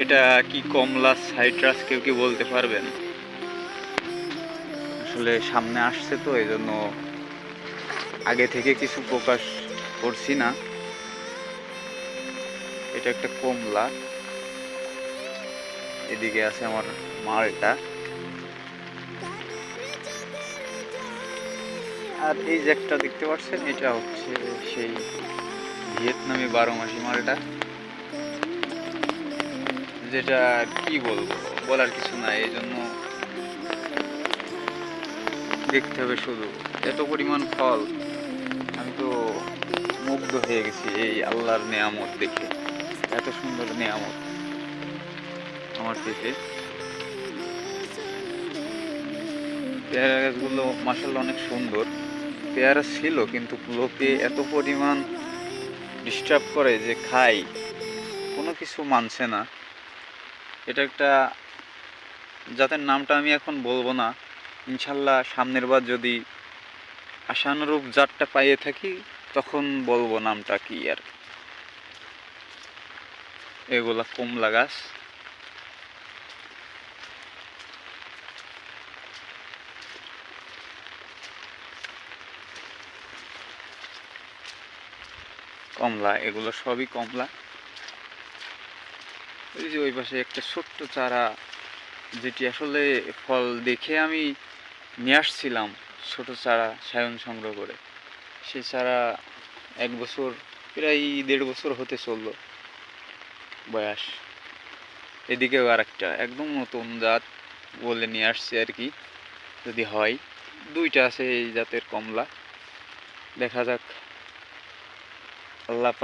এটা কি কমলা সাইট্রাস কেউ কি বলতে পারবেন? আসলে সামনে আসছে তো এই জন্য আগে থেকে কিছু প্রকাশ করছি না। এটা একটা কমলা, এদিকে আছে আমার মালটা, আর এই যে একটা দেখতে পাচ্ছেন এটা হচ্ছে সেই ভিয়েতনামি 12 মাসি মালটা, যেটা কি বলবো, বলার কিছু নাই। এই জন্য দেখতে হবে শুধু, এত পরিমাণ ফল, আমি তো মুগ্ধ হয়ে গেছি এই আল্লাহর নেয়ামত দেখে। এত সুন্দর নেয়ামত আমার পেটে। পেয়ারা গাছগুলো মাসাল্লাহ অনেক সুন্দর। পেয়ারা ছিল কিন্তু লোকে এত পরিমাণ ডিস্টার্ব করে যে খাই, কোনো কিছু মানছে না। এটা একটা জাতের নামটা আমি এখন বলবো না, ইনশাল্লাহ সামনের বার যদি আশানুরূপ জাতটা পাইয়ে থাকি তখন বলবো নামটা কি আর। এগুলা কমলা গাছ। কমলা, এগুলো সবই কমলা। ওই যে ওই পাশে একটা ছোট্ট চারা, যেটি আসলে ফল দেখে আমি নিয়ে আসছিলাম, ছোট চারা সায়ন সংগ্রহ করে। সেই চারা 1 বছর, প্রায় 1.5 বছর হতে চললো বয়স। এদিকেও আর একটা একদম নতুন জাত বলে নিয়ে আসছি আর কি, যদি হয়। 2টা আছে এই জাতের কমলা, দেখা যাক আল্লাহ পাক